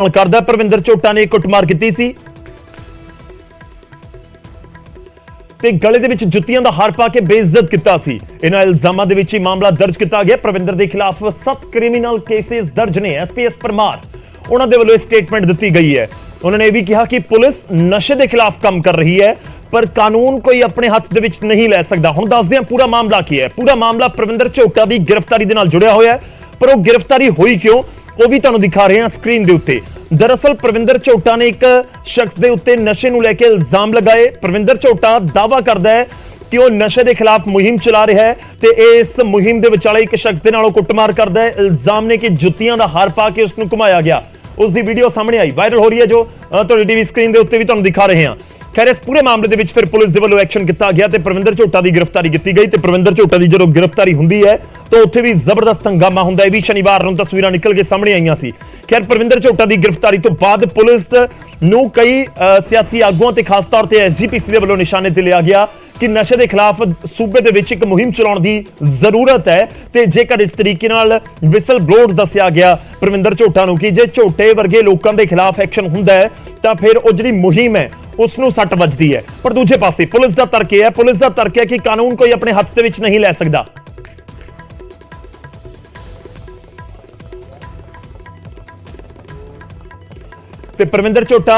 करदा परविंदर झोटा ने कुटमार की सी ते गले दे विच जुत्तियां दा हार पा के बेइज्जत किया सी। इन्हां इल्जामां दे विच ही मामला दर्ज किया गया। परविंदर के खिलाफ 7 क्रिमिनल केसेस दर्ज ने। एसपीएस परमार उन्हां दे वल्लों स्टेटमेंट दी गई है। उन्होंने यह भी कहा कि पुलिस नशे के खिलाफ काम कर रही है पर कानून कोई अपने हाथ दे विच नहीं लै सकदा। हुण दसदे हां पूरा मामला की है। पूरा मामला परविंदर झोटा की गिरफ्तारी दे नाल जुड़िया होया है, पर वो गिरफ्तारी हुई क्यों वो भी तुहानूं दिखा रहे हैं स्क्रीन के उत्ते। दरअसल परविंदर झोटा ने एक शख्स के उत्ते नशे नूं लैके इल्जाम लगाए। परविंदर झोटा दावा करदा है कि वह नशे के खिलाफ मुहिम चला रहा है ते इस मुहिम के विचाले एक शख्स के नाल कुटमार करदा है। इल्जाम ने कि जुत्तियां दा हार पा के उसनूं घुमाया गया। उसकी वीडियो सामने आई, वायरल हो रही है, जो तुहाडी टीवी स्क्रीन के उत्ते भी तुहानूं दिखा रहे हैं। खैर इस पूरे मामले दे विच फिर पुलिस दे वल्लों एक्शन किया गया ते परविंदर झोटा की गिरफ्तारी की गई। ते परविंदर झोटा की जो गिरफ्तारी हुंदी है तो उत्थे भी जबरदस्त हंगामा हुंदा है। भी शनिवार नूं तस्वीरां निकल के सामने आईयां सी। खैर परविंदर झोटा की गिरफ्तारी तो बाद पुलिस नूं कई सियासी आगुआं ते खास तौर ते एसजीपीसी दे वल्लों निशाने ते लिया गया कि नशे के खिलाफ सूबे दे विच एक मुहिम चलाउण दी जरूरत है। ते जेकर इस तरीके नाल विसल ब्लोड दस्सिया गया परविंदर झोटा नूं कि जे झोटे वर्गे लोकां दे खिलाफ एक्शन हुंदा है तां फिर वो जिहड़ी मुहिम है उसनूं सट वजदी है। पर दूजे पासे पुलिस का तर्क है, पुलिस का तर्क है कि कानून कोई अपने हत्थ दे विच नहीं लै सकदा। ते परविंदर झोटा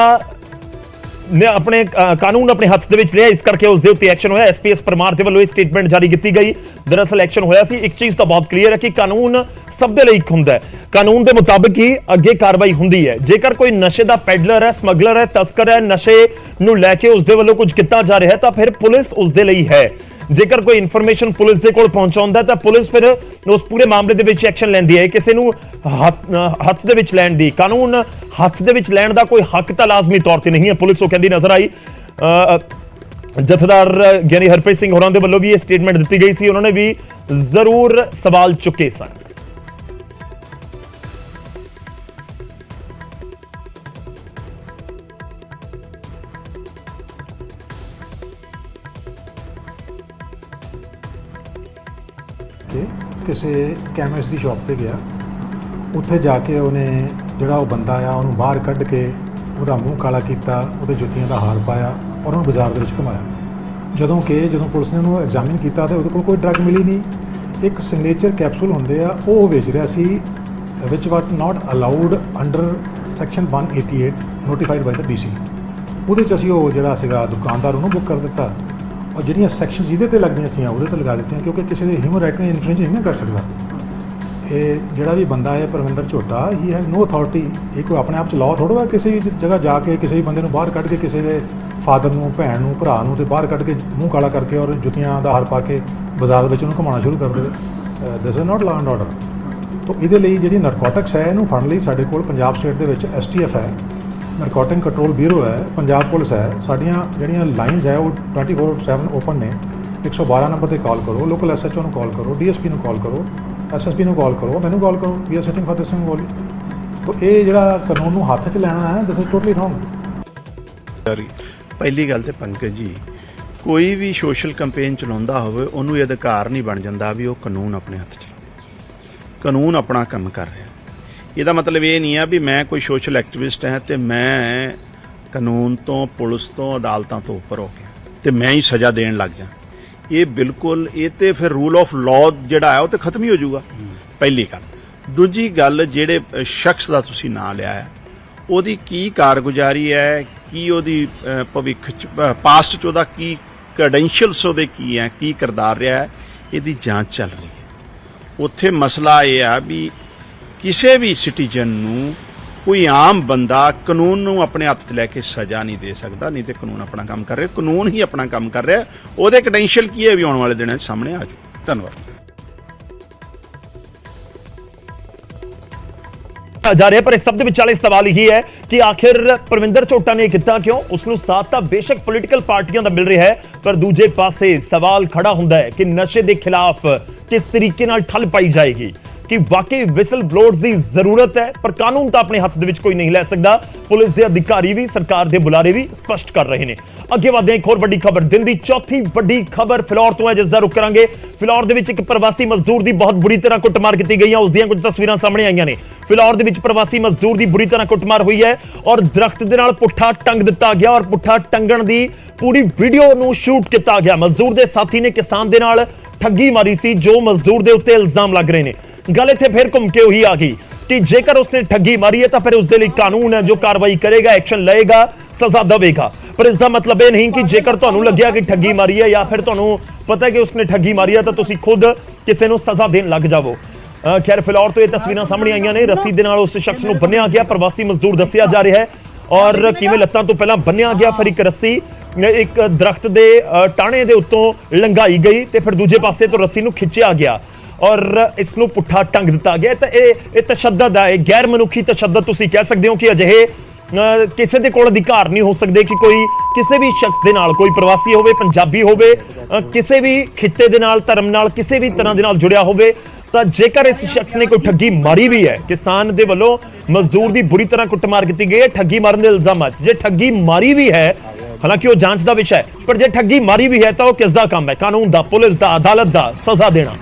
ने अपने कानून अपने हत्थ दे विच लिया, इस करके उसके उत्ते एक्शन होया। एसपीएस परमार दे वल्लों स्टेटमेंट जारी की गई। दरअसल एक्शन होया सी। एक चीज तो बहुत क्लीयर है कि कानून सब दे लई इक हुंदा है। कानून के मुताबिक ही अगे कार्रवाई हुंदी है। जेकर कोई नशे का पैडलर है, समगलर है, तस्कर है, नशे नूं लैके उसदे वल्लों कुछ किया जा रहा है तो फिर पुलिस उसदे लई है। जेकर कोई इन्फॉर्मेशन पुलिस दे कोल पहुंचाउंदा है तो पुलिस फिर उस पूरे मामले दे विच एक्शन लैंदी है। किसी नूं हत्थ दे विच लैण दी, कानून हत्थ दे विच लैण दा कोई हक तां लाजमी तौर ते नहीं है। पुलिस वो कहंदी नजर आई। जथेदार ज्ञानी हरप्रीत सिंह होरां दे वल्लों भी ये स्टेटमेंट दी गई सी। उन्होंने भी जरूर सवाल चुके सन। किसी कैमिस्ट की शॉप पर गया, उत्थे जाके उन्हें जोड़ा वो बंदा आया उन्होंने बाहर कढ़ के वह मूँह काला किया, वो जुत्तियां का हार पाया और उन्होंने बाजार के घुमाया। ਜਦੋਂ पुलिस ने उन्होंने एग्जामिन किया तो वो कोई ड्रग मिली नहीं। एक सिग्नेचर कैप्सूल होंगे आ वो बेच रहा सी which was not allowed under section 188 notified by the DC. वो जोड़ा दुकानदार उन्होंने बुक कर दिता और ਜਿਹੜੀਆਂ ਸੈਕਸ਼ਨ ਜਿਹਦੇ ਤੇ ਲੱਗਦੀਆਂ ਸੀ ਉਹਦੇ ਤੇ ਲਗਾ ਦਿੱਤੀਆਂ ਕਿਉਂਕਿ ਕਿਸੇ ਦੇ ਹਿਊਮਨ ਰਾਈਟ ਨੂੰ ਇਨਫ੍ਰਿੰਜ ਨਹੀਂ ਨਾ ਕਰ ਸਕਦਾ। ਇਹ ਜਿਹੜਾ ਵੀ ਬੰਦਾ ਹੈ ਪਰਵਿੰਦਰ ਝੋਟਾ ਹੀ ਹੈਜ਼ ਨੋ ਅਥਾਰਟੀ। ਇਹ ਕੋਈ ਆਪਣੇ ਆਪ ਚ ਲਾਅ ਥੋੜ੍ਹਾ ਕਿਸੇ ਵੀ ਜਗ੍ਹਾ ਜਾ ਕੇ ਕਿਸੇ ਵੀ ਬੰਦੇ ਨੂੰ ਬਾਹਰ ਕੱਢ ਕੇ ਕਿਸੇ ਦੇ ਫਾਦਰ ਨੂੰ, ਭੈਣ ਨੂੰ, ਭਰਾ ਨੂੰ ਤੇ ਬਾਹਰ ਕੱਢ ਕੇ ਮੂੰਹ ਕਾਲਾ ਕਰਕੇ ਔਰ ਜੁੱਤੀਆਂ ਦਾ ਹਾਰ ਪਾ ਕੇ ਬਾਜ਼ਾਰ ਵਿੱਚ ਉਹਨੂੰ ਘੁਮਾਉਣਾ ਸ਼ੁਰੂ ਕਰ ਦੇਵੇ। This is not law and order. ਤਾਂ ਇਹਦੇ ਲਈ ਜਿਹੜੀ ਨਾਰਕੋਟਿਕਸ ਹੈ ਇਹਨੂੰ ਫੜਨ ਲਈ ਸਾਡੇ ਕੋਲ ਪੰਜਾਬ ਸਟੇਟ ਦੇ ਵਿੱਚ STF ਹੈ, नारकोटिक कंट्रोल ब्यूरो है, पंजाब पुलिस है। साड़ियाँ जड़ियाँ लाइन्स है वो 24/7 ओपन ने। 112 नंबर पर कॉल करो, लोकल SHO कॉल करो, DSP कॉल करो, SSP कॉल करो, मैनू कॉल करो। We are sitting for this बोली। तो ये जो कानून नूं हत्थ च लैना है दिस इज टोटली रॉन्ग। पहली गल तो पंकज जी, कोई भी सोशल कंपेन चलाउंदा होवे उन्होंने ये अधिकार नहीं बन जाता भी वो कानून अपने हत्थ च, कानून अपना काम कर रहा। ਇਹਦਾ ਮਤਲਬ ਇਹ ਨਹੀਂ ਆ ਵੀ ਮੈਂ ਕੋਈ ਸੋਸ਼ਲ ਐਕਟਿਵਿਸਟ ਹਾਂ ਤੇ ਮੈਂ ਕਾਨੂੰਨ ਤੋਂ, ਪੁਲਿਸ ਤੋਂ, ਅਦਾਲਤਾਂ ਤੋਂ ਉੱਪਰ ਹੋ ਕੇ ਤੇ ਮੈਂ ਹੀ ਸਜ਼ਾ ਦੇਣ ਲੱਗ ਜਾ। ਇਹ ਬਿਲਕੁਲ ਇਹ ਤੇ ਫਿਰ ਰੂਲ ਆਫ ਲਾਅ ਜਿਹੜਾ ਹੈ ਉਹ ਤੇ ਖਤਮ ਹੀ ਹੋ ਜਾਊਗਾ, ਪਹਿਲੀ ਗੱਲ। ਦੂਜੀ ਗੱਲ, ਜਿਹੜੇ ਸ਼ਖਸ ਦਾ ਤੁਸੀਂ ਨਾਂ ਲਿਆ ਹੈ ਉਹਦੀ ਕੀ ਕਾਰਗੁਜ਼ਾਰੀ ਹੈ, ਕੀ ਉਹਦੀ ਭਵਿੱਖ 'ਚ ਪਾਸਟ 'ਚ ਉਹਦਾ ਕੀ ਕ੍ਰੈਡੈਂਸ਼ੀਅਲਸ ਉਹਦੇ ਕੀ ਹੈ, ਕੀ ਕਿਰਦਾਰ ਰਿਹਾ ਹੈ, ਇਹਦੀ ਜਾਂਚ ਚੱਲ ਰਹੀ ਹੈ। ਉੱਥੇ ਮਸਲਾ ਇਹ ਆ ਵੀ ਕਿਸੇ ਵੀ ਸਿਟੀਜ਼ਨ ਨੂੰ ਕੋਈ ਆਮ ਬੰਦਾ ਕਾਨੂੰਨ ਨੂੰ ਆਪਣੇ ਹੱਥ 'ਚ ਲੈ ਕੇ ਸਜ਼ਾ ਨਹੀਂ ਦੇ ਸਕਦਾ। ਨਹੀਂ ਤੇ ਕਾਨੂੰਨ ਆਪਣਾ ਕੰਮ ਕਰ ਰਿਹਾ, ਕਾਨੂੰਨ ਹੀ ਆਪਣਾ ਕੰਮ ਕਰ ਰਿਹਾ। ਉਹਦੇ ਕ੍ਰੈਡੈਂਸ਼ੀਅਲ ਕੀ ਹੈ ਵੀ ਆਉਣ ਵਾਲੇ ਦਿਨਾਂ 'ਚ ਸਾਹਮਣੇ ਆ ਜਾਊ। ਧੰਨਵਾਦ। जा रहे हैं पर इस सब विचाले सवाल यही है कि आखिर परविंदर झोटा ने किया क्यों। उसनूं साथ तां बेशक पोलिटिकल पार्टियां दा मिल रहा है पर दूजे पासे सवाल खड़ा हुंदा है कि नशे के खिलाफ किस तरीके नाल ठल पाई जाएगी, कि वाकई विसल ब्लोअर्स की जरूरत है, पर कानून तो अपने हाथ दे विच कोई नहीं लै सकता। पुलिस के अधिकारी भी, सरकार के बुलारे भी स्पष्ट कर रहे हैं। अगे वधदे एक होर वड्डी खबर, दिन की चौथी वड्डी खबर फिलौर तो है, जिसका रुख करांगे। फिलौर दे विच एक प्रवासी मजदूर की बहुत बुरी तरह कुटमार की गई है, उसदियां कुछ तस्वीरां सामने आईयां ने। फिलौर दे विच प्रवासी मजदूर की बुरी तरह कुटमार हुई है और दरख्त दे नाल पुट्ठा टंग दिता गया और पुट्ठा टंगण की पूरी वीडियो नूं शूट किया गया। मजदूर के साथी ने किसान दे नाल ठगी मारी सी, जो मजदूर के उत्ते इल्जाम लग रहे हैं। गल इत्थे फिर घूम के उही आ गई कि जेकर उसने ठगी मारी है तो फिर उसके लिए कानून है जो कार्रवाई करेगा, एक्शन लेगा, सजा देगा। पर इसका मतलब यह नहीं कि जेकर तुहानूं लग्या कि ठगी मारी है या फिर तुहानूं पता है कि उसने ठगी मारी है तो तुसीं खुद किसी नूं सजा देण लग जावो। खैर फिलौर तो ये तस्वीरां सामने आईयां ने। रस्सी दे नाल उस शख्स नूं बन्निया गया, प्रवासी मजदूर दस्सिया जा रहा है और किवें लत्तां तो पहलां बन्निया गया, फिर एक रस्सी एक दरख्त दे टाणे दे उत्तों लंघाई गई ते फिर दूजे पासे तो रस्सी नूं खिंचिया गया और इसनूं पुट्ठा टंग दिता गया। तो ये तशद्दद है, गैर मनुखी तशद्दद तुसीं कह सकते हो कि अजिहे किसी दे कोल अधिकार नहीं हो सकते कि कोई किसी भी शख्स दे नाल, कोई प्रवासी होवे, पंजाबी होवे, किसी भी खित्ते दे नाल, धर्म नाल, किसी भी तरह दे नाल जुड़िया होवे, तो जेकर इस शख्स ने कोई ठगी मारी भी है, किसान दे वल्लों मजदूर की बुरी तरह कुटमार की गई है ठगी मारन दे इल्जाम, जे ठगी मारी भी है, हालांकि वो जांच का विषय है, पर जे ठगी मारी भी है तो वो किसका काम है? कानून का, पुलिस का, अदालत का, सजा देना।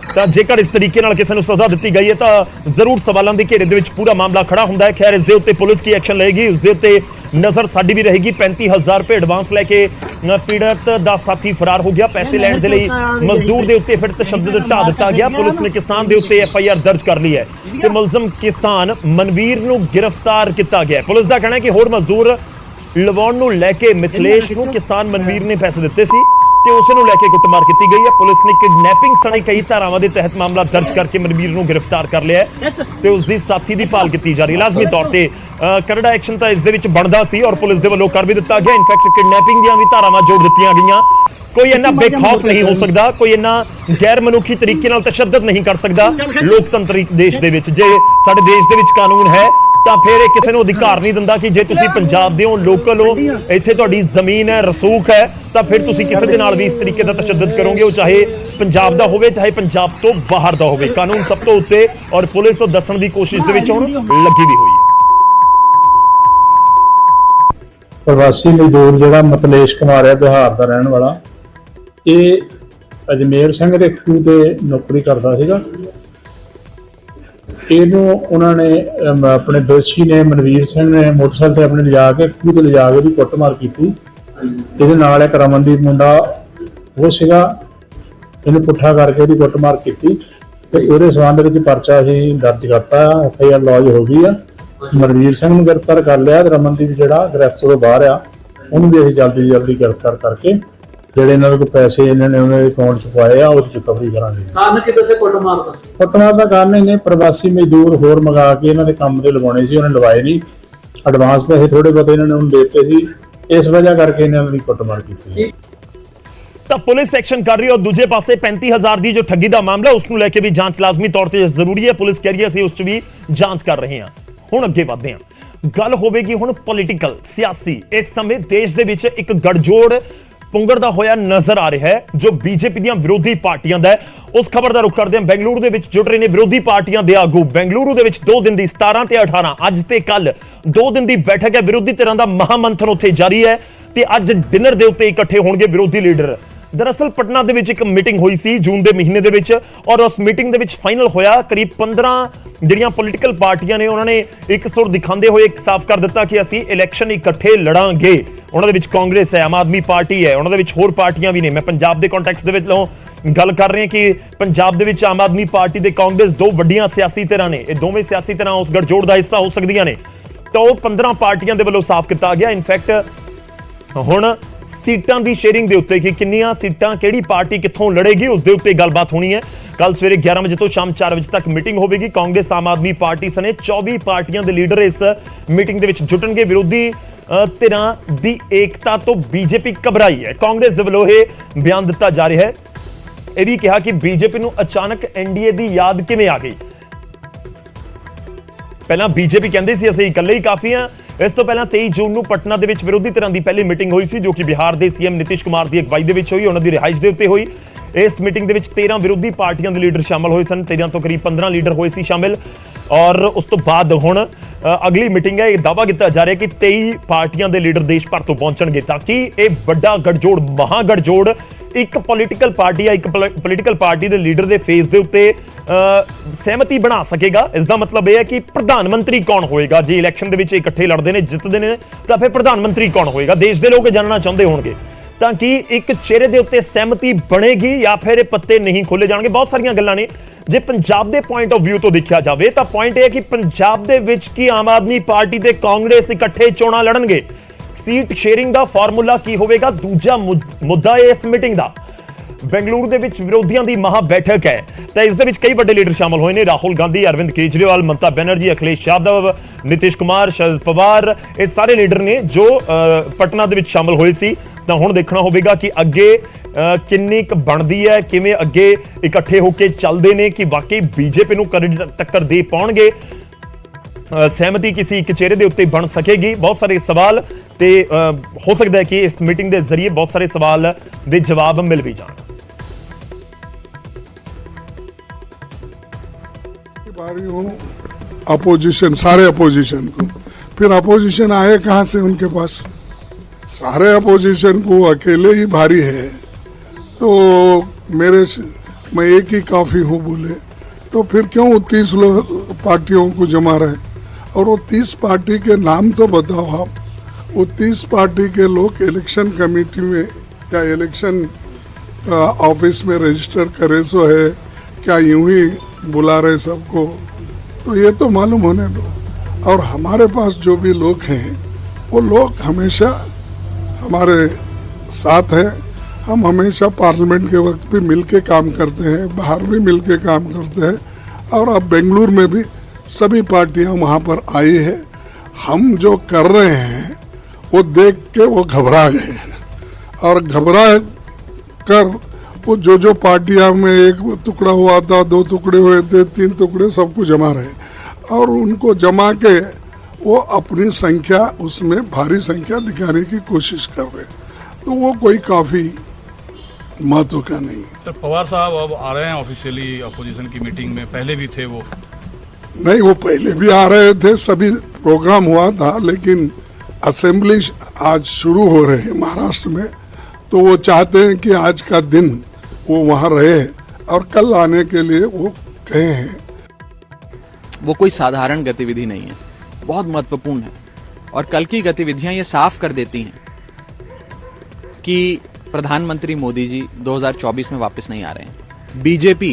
तो जेकर इस तरीके नाल किसी को सजा दी गई है तो जरूर सवालों के घेरे दे विच पूरा मामला खड़ा होंदा है। खैर इसके उत्ते पुलिस की एक्शन लेगी, उसके उत्ते नजर साडी भी रहेगी। 35,000 रुपए एडवांस लैके पीड़ित दा साथी फरार हो गया। पैसे लैण दे लई मजदूर दे उत्ते फिर तशद्दुद ढा दिता गया। पुलिस ने किसान दे उत्ते FIR दर्ज कर ली है ते मुलजम किसान मनवीर नूं गिरफ्तार किया गया। पुलिस का कहना है कि होर मजदूर लवाउण नूं लैके मिथलेश नूं किसान मनवीर ने पैसे दिते सी ते उस नूं लैके कुटमार की गई है। पुलिस ने किडनैपिंग सने कई धारावां दे तहत मामला दर्ज करके मनवीर नूं गिरफ्तार कर लिया है ते उसदी साथी दी भाल की जा रही है। लाजमी तौर ते करड़ा एक्शन तो इस दे विच बनदा सी और पुलिस दे वल्लों कर भी दिता गया। इनफैक्ट किडनैपिंग दीआं भी धारावां जोड़ दित्तियां गईयां। कोई इन्ना बेखौफ नहीं हो सकता, कोई इन्ना गैर मनुखी तरीके नाल तशद्दद नहीं कर सकता लोकतंत्री देश दे विच। जे साडे देश दे विच कानून है तो फिर ये किसी को अधिकार नहीं दिंदा कि जे तुसीं पंजाब दे हो, लोकल हो, इत्थे तुहाडी जमीन है, रसूख है, तो फिर तुसीं किसी दे नाल भी इस तरीके का तशद्दद करोगे, वो चाहे पंजाब दा होवे चाहे पंजाब तो बाहर दा होवे। कानून सब तो उत्ते और पुलिस तो दस्सण दी कोशिश दे विच हुण लगी भी हुई है। प्रवासी मजदूर जिहड़ा मतलेश कुमार है बिहार का रहने वाला, ये अजमेर सिंह दे खूह ते नौकरी करता सीगा। ਇਹਨੂੰ ਉਹਨਾਂ ਨੇ ਆਪਣੇ ਦੋਸ਼ੀ ਨੇ ਮਨਵੀਰ ਸਿੰਘ ਨੇ ਮੋਟਰਸਾਈਕਲ ਤੇ ਆਪਣੇ ਲਿਜਾ ਕੇ ਖੂਹ ਤੇ ਲਿਜਾ ਕੇ ਵੀ ਕੁੱਟਮਾਰ ਕੀਤੀ। ਇਹਦੇ ਨਾਲ ਇੱਕ ਰਮਨਦੀਪ ਮੁੰਡਾ ਉਹ ਸੀਗਾ, ਇਹਨੂੰ ਪੁੱਠਾ ਕਰਕੇ ਉਹਦੀ ਕੁੱਟਮਾਰ ਕੀਤੀ ਤੇ ਉਹਦੇ ਸਬੰਧ ਵਿੱਚ ਪਰਚਾ ਅਸੀਂ ਦਰਜ ਕਰਤਾ, FIR ਲੌਜ ਹੋ ਗਈ ਆ। ਮਨਵੀਰ ਸਿੰਘ ਨੂੰ ਗ੍ਰਿਫਤਾਰ ਕਰ ਲਿਆ ਤੇ ਰਮਨਦੀਪ ਜਿਹੜਾ ਗ੍ਰਿਫਤ ਤੋਂ ਬਾਹਰ ਆ, ਉਹਨੂੰ ਵੀ ਅਸੀਂ ਜਲਦੀ ਗ੍ਰਿਫਤਾਰ ਕਰਕੇ ਜਿਹੜੇ ਇਹਨਾਂ ਦੇ ਪੈਸੇ ਇਹਨਾਂ ਨੇ ਉਹਨਾਂ ਦੇ ਅਕਾਊਂਟ 'ਚ ਪਾਏ ਆ ਉਹ ਰਿਕਵਰੀ ਕਰਾਂਗੇ। ਕਾਰਨ ਕੀ ਦੱਸੇ ਕੁੱਟਮਾਰ ਦਾ ਕਾਰਨ ਇਹਨੇ ਪ੍ਰਵਾਸੀ ਮਜ਼ਦੂਰ ਹੋਰ ਮੰਗਾ ਕੇ ਇਹਨਾਂ ਦੇ ਕੰਮ ਤੇ ਲਵਾਉਣੇ ਸੀ, ਉਹਨੇ ਲਵਾਏ ਨਹੀਂ। ਐਡਵਾਂਸ ਪੈਸੇ ਥੋੜੇ ਬਹੁਤੇ ਇਹਨਾਂ ਨੇ ਉਹਨੂੰ ਦੇ ਦਿੱਤੇ ਸੀ, ਇਸ ਵਜ੍ਹਾ ਕਰਕੇ ਇਹਨਾਂ ਨੇ ਕੁੱਟਮਾਰ ਕੀਤੀ। ਤਾਂ ਪੁਲਿਸ ਐਕਸ਼ਨ ਕਰ ਰਹੀ ਹੈ और दूजे पासे 35,000 ਦੀ ਜੋ ਠੱਗੀ ਦਾ ਮਾਮਲਾ उसਨੂੰ ਲੈ ਕੇ ਵੀ ਜਾਂਚ ਲਾਜ਼ਮੀ ਤੌਰ ਤੇ ਜ਼ਰੂਰੀ ਹੈ। ਪੁਲਿਸ ਕਹਿ ਰਹੀ ਹੈ ਅਸੀਂ ਉਸ 'ਚ ਵੀ ਜਾਂਚ ਕਰ ਰਹੇ ਹਾਂ। ਹੁਣ ਅੱਗੇ ਵਧਦੇ ਹਾਂ, ਗੱਲ ਹੋਵੇਗੀ ਹੁਣ ਪੋਲੀਟੀਕਲ, ਸਿਆਸੀ। ਇਸ ਸਮੇਂ ਦੇਸ਼ ਦੇ ਵਿੱਚ ਇੱਕ ਗੜਜੋੜ ਪੁੰਗੜਦਾ ਹੋਇਆ ਨਜ਼ਰ ਆ ਰਿਹਾ ਹੈ ਜੋ ਬੀਜੇਪੀ ਦੀਆਂ ਵਿਰੋਧੀ ਪਾਰਟੀਆਂ ਦਾ। ਉਸ ਖਬਰ ਦਾ ਰੁਖ ਕਰਦੇ ਹਾਂ, ਬੈਂਗਲੁਰੂ ਦੇ ਵਿੱਚ ਜੁੜ ਰਹੇ ਨੇ ਵਿਰੋਧੀ ਪਾਰਟੀਆਂ ਦੇ ਆਗੂ। ਬੈਂਗਲੁਰੂ ਦੇ ਵਿੱਚ 2 ਦਿਨ ਦੀ 17 ਤੇ 18 ਅੱਜ ਤੇ ਕੱਲ 2 ਦਿਨ ਦੀ ਬੈਠਕ ਹੈ। ਵਿਰੋਧੀ ਧਿਰਾਂ ਦਾ ਮਹਾਮੰਥਨ ਉੱਥੇ ਜਾਰੀ ਹੈ ਤੇ ਅੱਜ ਡਿਨਰ ਦੇ ਉੱਤੇ ਇਕੱਠੇ ਹੋਣਗੇ ਵਿਰੋਧੀ ਲੀਡਰ। दरअसल पटना ਦੇ ਵਿੱਚ ਇੱਕ ਮੀਟਿੰਗ ਹੋਈ ਸੀ ਜੂਨ ਦੇ ਮਹੀਨੇ ਦੇ ਵਿੱਚ ਔਰ ਉਸ ਮੀਟਿੰਗ ਦੇ ਵਿੱਚ ਫਾਈਨਲ ਹੋਇਆ ਕਰੀਬ 15 ਜਿਹੜੀਆਂ ਪੋਲੀਟੀਕਲ ਪਾਰਟੀਆਂ ਨੇ ਉਹਨਾਂ ਨੇ ਇੱਕ ਸੁਰ ਦਿਖਾਉਂਦੇ ਹੋਏ ਇੱਕ ਸਾਫ਼ ਕਰ ਦਿੱਤਾ ਕਿ ਅਸੀਂ ਇਲੈਕਸ਼ਨ ਇਕੱਠੇ ਲੜਾਂਗੇ। ਉਹਨਾਂ ਦੇ ਵਿੱਚ ਕਾਂਗਰਸ ਹੈ, ਆਮ ਆਦਮੀ ਪਾਰਟੀ ਹੈ, ਉਹਨਾਂ ਦੇ ਵਿੱਚ ਹੋਰ ਪਾਰਟੀਆਂ ਵੀ ਨੇ। ਮੈਂ ਪੰਜਾਬ ਦੇ ਕੰਟੈਕਸਟ ਦੇ ਵਿੱਚ ਗੱਲ ਕਰ ਰਹੇ ਹਾਂ ਕਿ ਪੰਜਾਬ ਦੇ ਵਿੱਚ ਆਮ ਆਦਮੀ ਪਾਰਟੀ ਤੇ ਕਾਂਗਰਸ 2 ਵੱਡੀਆਂ ਸਿਆਸੀ ਧਿਰਾਂ ਨੇ। ਇਹ ਦੋਵੇਂ ਸਿਆਸੀ ਧਿਰਾਂ ਉਸ ਗਠਜੋੜ ਦਾ ਹਿੱਸਾ ਹੋ ਸਕਦੀਆਂ ਨੇ। ਤਾਂ ਉਹ 15 ਪਾਰਟੀਆਂ ਦੇ ਵੱਲੋਂ ਸਾਫ਼ ਕੀਤਾ ਗਿਆ। ਇਨਫੈਕਟ ਹੁਣ सीटां की शेयरिंग के उत्ते कि किन्नियां सीटां किहड़ी पार्टी कित्थों लड़ेगी उस दे उत्ते गलबात होनी है। कल सवेरे 11 बजे तो शाम 4 बजे तक मीटिंग होगी। कांग्रेस आम आदमी पार्टी सने 24 पार्टियां के लीडर इस मीटिंग के विच जुटणगे। विरोधी धिरां दी एकता तो बीजेपी घबराई है। कांग्रेस दे वल्लों यह बयान दिता जा रहा है। यह भी कहा कि बीजेपी नूं अचानक NDA की याद किवें आ गई। पहला बीजेपी कहंदी सी असीं इकल्ले ही काफी हां। इस तो पहला 23 जून ਨੂੰ ਪਟਨਾ ਦੇ ਵਿੱਚ ਵਿਰੋਧੀ ਧਿਰਾਂ ਦੀ ਪਹਿਲੀ ਮੀਟਿੰਗ ਹੋਈ ਸੀ ਜੋ ਕਿ ਬਿਹਾਰ ਦੇ CM ਨਿਤਿਸ਼ ਕੁਮਾਰ ਦੀ ਅਗਵਾਈ ਦੇ ਵਿੱਚ ਹੋਈ। ਉਹਨਾਂ ਦੀ ਰਿਹਾਇਸ਼ ਦੇ ਉੱਤੇ ਹੋਈ। ਇਸ ਮੀਟਿੰਗ ਦੇ ਵਿੱਚ 13 ਵਿਰੋਧੀ ਪਾਰਟੀਆਂ ਦੇ ਲੀਡਰ ਸ਼ਾਮਲ ਹੋਏ ਸਨ। 13 ਤੋਂ ਕਰੀਬ 15 ਲੀਡਰ ਹੋਏ ਸੀ ਸ਼ਾਮਿਲ ਔਰ ਉਸ ਤੋਂ ਬਾਅਦ ਹੁਣ ਅਗਲੀ ਮੀਟਿੰਗ ਹੈ। ਇਹ ਦਾਅਵਾ ਕੀਤਾ ਜਾ ਰਿਹਾ ਕਿ 23 ਪਾਰਟੀਆਂ ਦੇ ਲੀਡਰ ਦੇਸ਼ ਭਰ ਤੋਂ ਪਹੁੰਚਣਗੇ ਤਾਂ ਕਿ ਇਹ ਵੱਡਾ ਗਠਜੋੜ ਮਹਾਗਠਜੋੜ ਇੱਕ ਪੋਲੀਟੀਕਲ ਪਾਰਟੀ ਜਾਂ ਇੱਕ ਪੋਲੀਟੀਕਲ ਪਾਰਟੀ ਦੇ ਲੀਡਰ ਦੇ ਫੇਸ ਦੇ ਉੱਤੇ ਸਹਿਮਤੀ ਬਣਾ ਸਕੇਗਾ। ਇਸ ਦਾ ਮਤਲਬ ਇਹ ਹੈ ਕਿ ਪ੍ਰਧਾਨ ਮੰਤਰੀ ਕੌਣ ਹੋਏਗਾ। ਜੇ ਇਲੈਕਸ਼ਨ ਦੇ ਵਿੱਚ ਇਕੱਠੇ ਲੜਦੇ ਨੇ ਜਿੱਤਦੇ ਨੇ ਤਾਂ ਫਿਰ ਪ੍ਰਧਾਨ ਮੰਤਰੀ ਕੌਣ ਹੋਏਗਾ ਦੇਸ਼ ਦੇ ਲੋਕ ਜਾਣਨਾ ਚਾਹੁੰਦੇ ਹੋਣਗੇ ਤਾਂ ਕਿ ਇੱਕ ਚਿਹਰੇ ਦੇ ਉੱਤੇ ਸਹਿਮਤੀ ਬਣੇਗੀ ਜਾਂ ਫਿਰ ਇਹ ਪੱਤੇ ਨਹੀਂ ਖੋਲੇ ਜਾਣਗੇ। ਬਹੁਤ ਸਾਰੀਆਂ ਗੱਲਾਂ ਨੇ। ਜੇ ਪੰਜਾਬ ਦੇ ਪੁਆਇੰਟ ਆਫ ਵਿਊ ਤੋਂ ਦੇਖਿਆ ਜਾਵੇ ਤਾਂ ਪੁਆਇੰਟ ਇਹ ਹੈ ਕਿ ਪੰਜਾਬ ਦੇ ਵਿੱਚ ਕੀ ਆਮ ਆਦਮੀ ਪਾਰਟੀ ਤੇ ਕਾਂਗਰਸ ਇਕੱਠੇ ਚੋਣਾਂ ਲੜਨਗੇ। ਸੀਟ ਸ਼ੇਅਰਿੰਗ ਦਾ ਫਾਰਮੂਲਾ ਕੀ ਹੋਵੇਗਾ। ਦੂਜਾ ਮੁੱਦਾ ਇਸ ਮੀਟਿੰਗ ਦਾ ਬੈਂਗਲੁਰੂ ਦੇ ਵਿੱਚ ਵਿਰੋਧੀਆਂ ਦੀ ਮਹਾ ਬੈਠਕ ਹੈ ਤਾਂ ਇਸ ਦੇ ਵਿੱਚ ਕਈ ਵੱਡੇ ਲੀਡਰ ਸ਼ਾਮਲ ਹੋਏ ਨੇ। ਰਾਹੁਲ ਗਾਂਧੀ, ਅਰਵਿੰਦ ਕੇਜਰੀਵਾਲ, ਮਮਤਾ ਬੈਨਰਜੀ, ਅਖਿਲੇਸ਼ ਯਾਦਵ, ਨਿਤਿਸ਼ ਕੁਮਾਰ, ਸ਼ਰਦ ਪਵਾਰ, ਇਹ ਸਾਰੇ ਲੀਡਰ ਨੇ ਜੋ ਪਟਨਾ ਦੇ ਵਿੱਚ ਸ਼ਾਮਲ ਹੋਏ ਸੀ। ਤਾਂ ਹੁਣ ਦੇਖਣਾ ਹੋਵੇਗਾ ਕਿ ਅੱਗੇ ਕਿੰਨੀ ਕੁ ਬਣਦੀ ਹੈ, ਕਿਵੇਂ ਅੱਗੇ ਇਕੱਠੇ ਹੋ ਕੇ ਚੱਲਦੇ ਨੇ ਕਿ ਵਾਕਈ ਬੀਜੇਪੀ ਨੂੰ ਟੱਕਰ ਦੇ ਪਾਉਣਗੇ। ਸਹਿਮਤੀ ਕਿਸੇ ਇੱਕ ਚਿਹਰੇ ਦੇ ਉੱਤੇ ਬਣ ਸਕੇਗੀ। ਬਹੁਤ ਸਾਰੇ ਸਵਾਲ ਤੇ ਹੋ ਸਕਦਾ ਹੈ ਕਿ ਇਸ ਮੀਟਿੰਗ ਦੇ ਜ਼ਰੀਏ ਬਹੁਤ ਸਾਰੇ ਸਵਾਲ ਦੇ ਜਵਾਬ ਮਿਲ ਵੀ ਜਾਣ। बारी हूँ अपोजिशन, सारे अपोजिशन को, फिर अपोजिशन आए कहाँ से उनके पास? सारे अपोजिशन को अकेले ही भारी है। तो मैं एक ही काफी हूँ बोले तो फिर क्यों 30 लोग पार्टियों को जमा रहे? और वो 30 पार्टी के नाम तो बताओ आप। वो 30 पार्टी के लोग इलेक्शन कमेटी में या इलेक्शन ऑफिस में रजिस्टर करे सो है क्या यूं ही बुला रहे सबको? तो ये तो मालूम होने दो। और हमारे पास जो भी लोग हैं वो लोग हमेशा हमारे साथ हैं। हम हमेशा पार्लियामेंट के वक्त भी मिलके काम करते हैं, बाहर भी मिलके काम करते हैं। और अब बेंगलुरु में भी सभी पार्टियां वहाँ पर आई है। हम जो कर रहे हैं वो देख के वो घबरा गए और घबरा कर वो जो पार्टियां में एक टुकड़ा हुआ था, 2 टुकड़े हुए थे, 3 टुकड़े सबको जमा रहे और उनको जमा के वो अपनी संख्या उसमें भारी संख्या दिखाने की कोशिश कर रहे। तो वो कोई काफी महत्व का नहीं। सर पवार साहब अब आ रहे हैं ऑफिशियली अपोजिशन की मीटिंग में, पहले भी थे वो? नहीं, वो पहले भी आ रहे थे, सभी प्रोग्राम हुआ था, लेकिन असेंबली आज शुरू हो रहे हैं महाराष्ट्र में। तो वो चाहते हैं कि आज का दिन वो वहाँ रहे और कल आने के लिए वो कहे हैं। वो कोई साधारण गतिविधि नहीं है, बहुत महत्वपूर्ण है। और कल की गतिविधियां ये साफ कर देती हैं कि प्रधानमंत्री मोदी जी 2024 में वापस नहीं आ रहे हैं। बीजेपी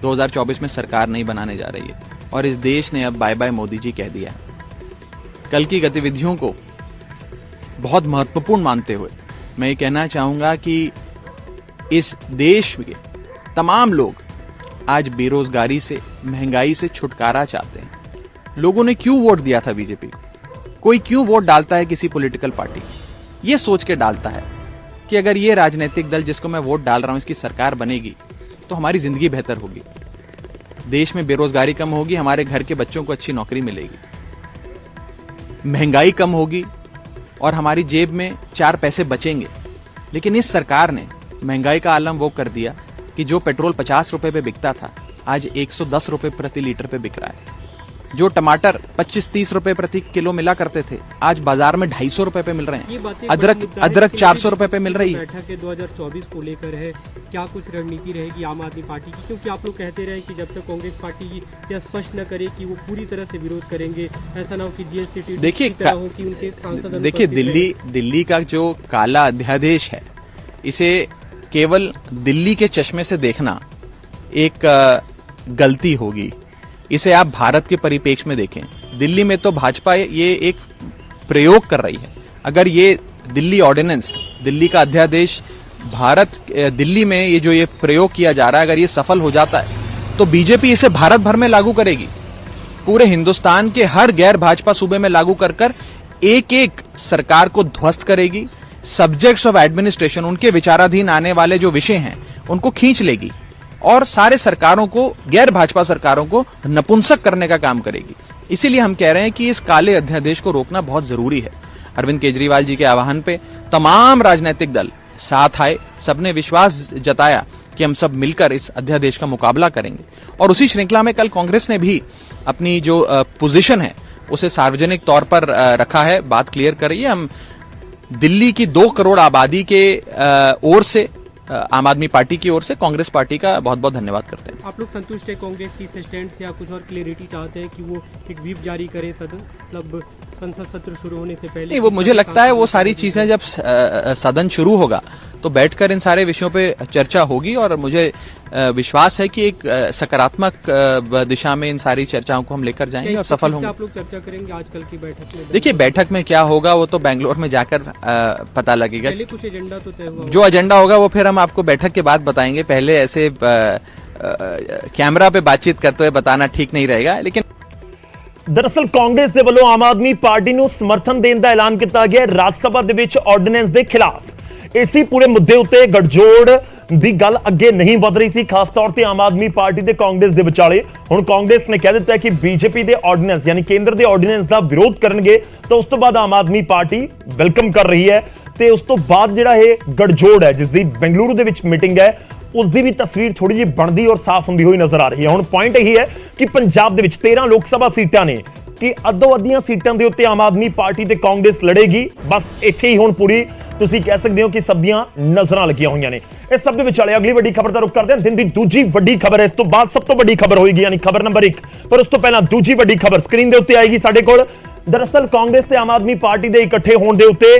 2024 में सरकार नहीं बनाने जा रही है और इस देश ने अब बाय बाय मोदी जी कह दिया है। कल की गतिविधियों को बहुत महत्वपूर्ण मानते हुए मैं ये कहना चाहूंगा कि इस देश के तमाम लोग आज बेरोजगारी से, महंगाई से छुटकारा चाहते हैं। लोगों ने क्यों वोट दिया था बीजेपी को? कोई क्यों वोट डालता है किसी पॉलिटिकल पार्टी? ये सोच के डालता है कि अगर ये राजनीतिक दल जिसको मैं वोट डाल रहा हूं इसकी सरकार बनेगी तो हमारी जिंदगी बेहतर होगी, देश में बेरोजगारी कम होगी, हमारे घर के बच्चों को अच्छी नौकरी मिलेगी, महंगाई कम होगी और हमारी जेब में 4 पैसे बचेंगे। लेकिन इस सरकार ने महंगाई का आलम वो कर दिया कि जो पेट्रोल 50 रुपए पे बिकता था आज 110 रुपए प्रति लीटर पे बिक रहा है। जो टमाटर 25-30 रुपए प्रति किलो मिला करते थे आज बाजार में 250 रुपए पे मिल रहे हैं। अदरक 400 रुपए पे मिल रही है। बैठक के 2024 को लेकर है, क्या कुछ रणनीति रहेगी आम आदमी पार्टी की? क्योंकि आप लोग कहते रहे कि जब तक कांग्रेस पार्टी यह स्पष्ट न करे कि वो पूरी तरह से विरोध करेंगे, ऐसा ना हो कि जीएसटी देखिए दिल्ली का जो काला अध्यादेश है इसे केवल दिल्ली के चश्मे से देखना एक गलती होगी। इसे आप भारत के परिप्रेक्ष्य में देखें। दिल्ली में तो भाजपा ये एक प्रयोग कर रही है। अगर ये दिल्ली ऑर्डिनेंस, दिल्ली का अध्यादेश दिल्ली में ये जो ये प्रयोग किया जा रहा है अगर ये सफल हो जाता है तो बीजेपी इसे भारत भर में लागू करेगी, पूरे हिंदुस्तान के हर गैर भाजपा सूबे में लागू कर कर एक सरकार को ध्वस्त करेगी। सब्जेक्ट्स ऑफ एडमिनिस्ट्रेशन, उनके विचाराधीन आने वाले जो विषय हैं उनको खींच लेगी और सारे सरकारों को, गैर भाजपा सरकारों को नपुंसक करने का काम करेगी। इसीलिए हम कह रहे हैं कि इस काले अध्यादेश को रोकना बहुत जरूरी है। अरविंद केजरीवाल जी के आह्वान पे तमाम राजनीतिक दल साथ आए, सबने विश्वास जताया कि हम सब मिलकर इस अध्यादेश का मुकाबला करेंगे। और उसी श्रृंखला में कल कांग्रेस ने भी अपनी जो पोजीशन है उसे सार्वजनिक तौर पर रखा है, बात क्लियर कर रही है। हम दिल्ली की 2 करोड़ आबादी के ओर से, आम आदमी पार्टी की ओर से कांग्रेस पार्टी का बहुत बहुत धन्यवाद करते हैं। आप लोग संतुष्ट है कांग्रेस की इस स्टैंड से, या कुछ और क्लियरिटी चाहते हैं कि वो एक व्हिप जारी करें सदन, मतलब संसद सत्र शुरू होने से पहले? नहीं, वो मुझे लगता है वो सारी चीजें जब सदन शुरू होगा तो बैठकर इन सारे विषयों पे चर्चा होगी, और मुझे विश्वास है कि एक सकारात्मक दिशा में इन सारी चर्चाओं को हम लेकर जाएंगे और सफल होंगे। आप लोग चर्चा करेंगे आजकल की बैठक में? देखिए, बैठक में क्या होगा वो तो बेंगलोर में जाकर पता लगेगा। पहले कुछ एजेंडा तो तय हुआ, जो एजेंडा होगा वो फिर हम आपको बैठक के बाद बताएंगे। पहले ऐसे कैमरा पे बातचीत करते हुए बताना ठीक नहीं रहेगा। लेकिन ਦਰਅਸਲ ਕਾਂਗਰਸ ਦੇ ਵੱਲੋਂ ਆਮ ਆਦਮੀ ਪਾਰਟੀ ਨੂੰ ਸਮਰਥਨ ਦੇਣ ਦਾ ਐਲਾਨ ਕੀਤਾ ਗਿਆ ਰਾਜ ਸਭਾ ਦੇ ਵਿੱਚ ਆਰਡੀਨੈਂਸ ਦੇ ਖਿਲਾਫ। ਇਸੇ ਪੂਰੇ ਮੁੱਦੇ ਉੱਤੇ ਗੱਠਜੋੜ ਦੀ ਗੱਲ ਅੱਗੇ ਨਹੀਂ ਵਧ ਰਹੀ ਸੀ, ਖਾਸ ਤੌਰ ਤੇ ਆਮ ਆਦਮੀ ਪਾਰਟੀ ਤੇ ਕਾਂਗਰਸ ਦੇ ਵਿਚਾਲੇ। ਹੁਣ ਕਾਂਗਰਸ ਨੇ ਕਹਿ ਦਿੱਤਾ ਕਿ ਬੀਜੇਪੀ ਦੇ ਆਰਡੀਨੈਂਸ ਯਾਨੀ ਕੇਂਦਰ ਦੇ ਆਰਡੀਨੈਂਸ ਦਾ ਵਿਰੋਧ ਕਰਨਗੇ, ਤਾਂ ਉਸ ਤੋਂ ਬਾਅਦ ਆਮ ਆਦਮੀ ਪਾਰਟੀ ਵੈਲਕਮ ਕਰ ਰਹੀ ਹੈ। ਤੇ ਉਸ ਤੋਂ ਬਾਅਦ ਜਿਹੜਾ ਇਹ ਗੱਠਜੋੜ ਹੈ ਜਿਸ ਦੀ ਬੈਂਗਲੁਰੂ ਦੇ ਵਿੱਚ ਮੀਟਿੰਗ ਹੈ, ਉਸ ਦੀ ਵੀ ਤਸਵੀਰ ਥੋੜੀ ਜਿਹੀ ਬਣਦੀ ਔਰ ਸਾਫ਼ ਹੁੰਦੀ ਹੋਈ ਨਜ਼ਰ ਆ ਰਹੀ ਹੈ। ਹੁਣ ਪੁਆਇੰਟ ਇਹੀ ਹੈ ਕਿ ਪੰਜਾਬ ਦੇ ਵਿੱਚ 13 ਲੋਕ ਸਭਾ ਸੀਟਾਂ ਨੇ ਕਿ ਅੱਧੋ-ਅੱਧੀਆਂ ਸੀਟਾਂ ਦੇ ਉੱਤੇ ਆਮ ਆਦਮੀ ਪਾਰਟੀ ਤੇ ਕਾਂਗਰਸ ਲੜੇਗੀ। ਬਸ ਇੱਥੇ ਹੀ ਹੁਣ ਪੂਰੀ ਤੁਸੀਂ ਕਹਿ ਸਕਦੇ ਹੋ ਕਿ ਸਭ ਦੀਆਂ ਨਜ਼ਰਾਂ ਲੱਗੀਆਂ ਹੋਈਆਂ ਨੇ। ਇਸ ਸਭ ਦੇ ਵਿਚਾਲੇ ਅਗਲੀ ਵੱਡੀ ਖਬਰ ਦਾ ਰੁਖ ਕਰਦੇ ਹਾਂ। ਦਿਨ ਦੀ ਦੂਜੀ ਵੱਡੀ ਖਬਰ ਹੈ, ਇਸ ਤੋਂ ਬਾਅਦ ਸਭ ਤੋਂ ਵੱਡੀ ਖਬਰ ਹੋਏਗੀ, ਯਾਨੀ ਖਬਰ ਨੰਬਰ 1। ਪਰ ਉਸ ਤੋਂ ਪਹਿਲਾਂ ਦੂਜੀ ਵੱਡੀ ਖਬਰ ਸਕਰੀਨ ਦੇ ਉੱਤੇ ਆਏਗੀ ਸਾਡੇ ਕੋਲ। दरअसल कांग्रेस ते आम आदमी पार्टी दे इकट्ठे होने दे उत्ते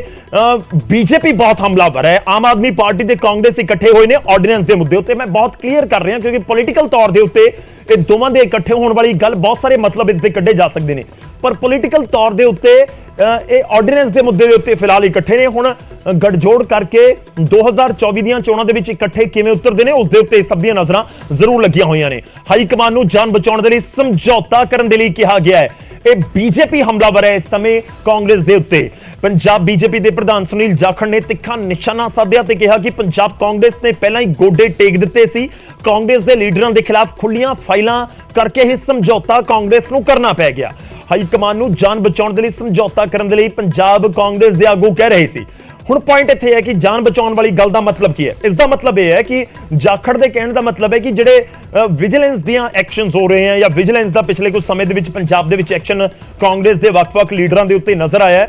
बीजेपी बहुत हमलावर है। आम आदमी पार्टी ते कांग्रेस इकट्ठे होए ने ऑर्डिनेंस दे मुद्दे उत्ते। मैं बहुत क्लीयर कर रहा क्योंकि पॉलिटिकल तौर दे उत्ते ये दोवां दे इकट्ठे होने वाली गल बहुत सारे मतलब इसदे कड्ढे जा सकते हैं, पर पॉलिटिकल तौर दे उत्ते ये ऑर्डिनेंस दे मुद्दे दे उत्ते फिलहाल इकट्ठे ने। हुण गठजोड़ करके 2024 ਦੀਆਂ ਚੋਣਾਂ ਦੇ ਵਿੱਚ ਇਕੱਠੇ ਕਿਵੇਂ ਉਤਰਦੇ ਨੇ ਉਸ ਦੇ ਉੱਤੇ ਸਭ ਦੀਆਂ ਨਜ਼ਰਾਂ ਜ਼ਰੂਰ ਲੱਗੀਆਂ ਹੋਈਆਂ ਨੇ। ਹਾਈ ਕਮਾਨ ਨੂੰ ਜਾਨ ਬਚਾਉਣ ਦੇ ਲਈ ਸਮਝੌਤਾ ਕਰਨ ਦੇ ਲਈ ਕਿਹਾ ਗਿਆ ਹੈ। ਇਹ ਬੀਜੇਪੀ ਹਮਲਾਵਰ ਹੈ ਇਸ ਸਮੇਂ ਕਾਂਗਰਸ ਦੇ ਉੱਤੇ। ਪੰਜਾਬ ਬੀਜੇਪੀ ਦੇ ਪ੍ਰਧਾਨ ਸੁਨੀਲ ਜਾਖੜ ਨੇ ਤਿੱਖਾ ਨਿਸ਼ਾਨਾ ਸਾਧਿਆ ਤੇ ਕਿਹਾ ਕਿ ਪੰਜਾਬ ਕਾਂਗਰਸ ਨੇ ਪਹਿਲਾਂ ਹੀ ਗੋਡੇ ਟੇਕ ਦਿੱਤੇ ਸੀ। ਕਾਂਗਰਸ ਦੇ ਲੀਡਰਾਂ ਦੇ ਖਿਲਾਫ ਖੁੱਲੀਆਂ ਫਾਈਲਾਂ ਕਰਕੇ ਇਹ ਸਮਝੌਤਾ ਕਾਂਗਰਸ ਨੂੰ ਕਰਨਾ ਪੈ ਗਿਆ। ਹਾਈ ਕਮਾਨ ਨੂੰ ਜਾਨ ਬਚਾਉਣ ਦੇ ਲਈ ਸਮਝੌਤਾ ਕਰਨ ਦੇ ਲਈ ਪੰਜਾਬ ਕਾਂਗਰਸ ਦੇ ਆਗੂ ਕਹਿ ਰਹੇ ਸੀ। ਹੁਣ ਪੁਆਇੰਟ ਇੱਥੇ ਹੈ ਕਿ ਜਾਨ ਬਚਾਉਣ ਵਾਲੀ ਗੱਲ ਦਾ ਮਤਲਬ ਕੀ ਹੈ। ਇਸ ਦਾ ਮਤਲਬ ਇਹ ਹੈ ਕਿ ਜਾਖੜ ਦੇ ਕਹਿਣ ਦਾ ਮਤਲਬ ਹੈ ਕਿ ਜਿਹੜੇ ਵਿਜੀਲੈਂਸ ਦੀਆਂ ਐਕਸ਼ਨਸ ਹੋ ਰਹੇ ਹਨ ਜਾਂ ਵਿਜੀਲੈਂਸ ਦਾ ਪਿਛਲੇ ਕੁਝ ਸਮੇਂ ਦੇ ਵਿੱਚ ਪੰਜਾਬ ਦੇ ਵਿੱਚ ਐਕਸ਼ਨ ਕਾਂਗਰਸ ਦੇ ਵੱਖ-ਵੱਖ ਲੀਡਰਾਂ ਦੇ ਉੱਤੇ ਨਜ਼ਰ ਆਇਆ ਹੈ,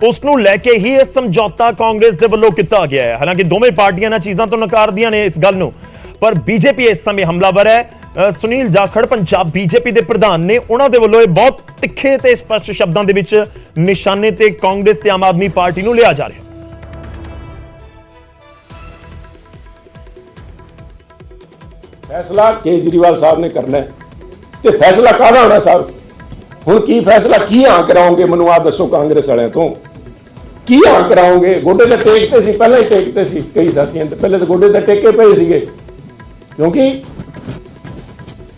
ਉਸ ਨੂੰ ਲੈ ਕੇ ਹੀ ਇਹ ਸਮਝੌਤਾ ਕਾਂਗਰਸ ਦੇ ਵੱਲੋਂ ਕੀਤਾ ਗਿਆ ਹੈ। ਹਾਲਾਂਕਿ ਦੋਵੇਂ ਪਾਰਟੀਆਂ ਇਹਨਾਂ ਚੀਜ਼ਾਂ ਤੋਂ ਨਕਾਰਦੀਆਂ ਨੇ ਇਸ ਗੱਲ ਨੂੰ, ਪਰ ਬੀਜੇਪੀ ਇਸ ਸਮੇਂ ਹਮਲਾਵਰ ਹੈ। ਸੁਨੀਲ ਜਾਖੜ ਪੰਜਾਬ ਬੀਜੇਪੀ ਦੇ ਪ੍ਰਧਾਨ ਨੇ, ਉਹਨਾਂ ਦੇ ਵੱਲੋਂ ਇਹ ਬਹੁਤ ਤਿੱਖੇ ਤੇ ਸਪਸ਼ਟ ਸ਼ਬਦਾਂ ਦੇ ਵਿੱਚ ਨਿਸ਼ਾਨੇ ਤੇ ਕਾਂਗਰਸ ਤੇ ਆਮ ਆਦਮੀ ਪਾਰਟੀ ਨੂੰ ਲਿਆ ਜਾ ਰਿਹਾ। फैसला केजरीवाल साहब ने करना है तो फैसला काहदा होना साहब? हुण की फैसला की हाँ कराओगे? मैनूं आ दसो कांग्रेस वालियां तो की हाँ कराओगे? गोडे ते टेकते सी, पहले ही टेकते सी, कई साथियों ते पहले तो गोडे ते टेके पे सीगे, क्योंकि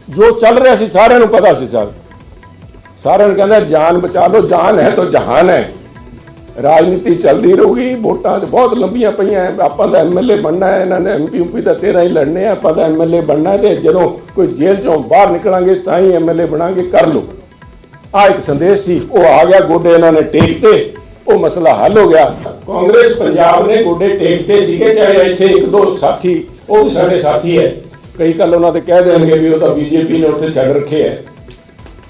जो चल रहा सी सारिਆਂ ਨੂੰ पता सी साहब। सारिਆਂ ਨੂੰ कहंदा जान बचा लो, जान है तो जहान है। राजनीति चलती रहूगी, वोटां बहुत लंबियां पईयां, आपां दा एमएलए बनना है, इन्हां ने एमपी यूपी दा 13 ही लड़ने, आपां दा एमएलए बनना है, ते जदों कोई जेल चों बाहर निकलांगे तां ही एमएलए बनांगे, कर लो। आ एक संदेश सी, वो आ गया, गोडे इन्हां ने टेकते, वो मसला हल हो गया। कांग्रेस पंजाब ने गोडे टेकते सीगे, चाहे इत्थे एक दो साथी, वो भी साडे साथी है, कई कल उन्हां ते कह देणगे भी वो तां बीजेपी ने उत्थे छड्ड रखे है,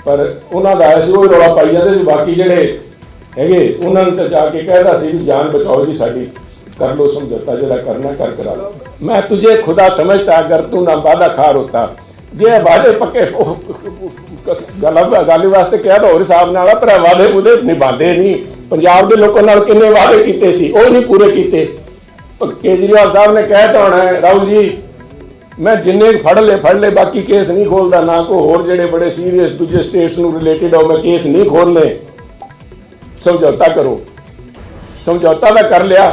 पर उन्हां दा ऐसे वो रौला पाई जांदे सी। बाकी ਜਿਹੜੇ ਹੈਗੇ ਉਹਨਾਂ ਨੂੰ ਤਾਂ ਜਾ ਕੇ ਕਹਿਦਾ ਸੀ ਵੀ ਜਾਨ ਬਚਾਓ ਜੀ ਸਾਡੀ, कर लो समझौता, जरा करना कर करा लो। मैं तुझे खुदा समझता अगर तू ना वादा खार होता, जे वादे पक्के गाली वास्ते कहा तो होर हिसाब नाल, पर वादे वूदे निभाते नहीं। पंजाब के लोगों नाल किन्ने वादे कीते सी, वो नहीं पूरे कीते। केजरीवाल साहब ने कह तो होना है, राहुल जी मैं जिन्ने फड़ ले बाकी केस नहीं खोलता, ना कोई होर जेडे बड़े सीरीयस दूजे स्टेट्स नूं रिलेटेड हो मैं केस नहीं खोलने, समझौता करो। समझौता तो कर लिया,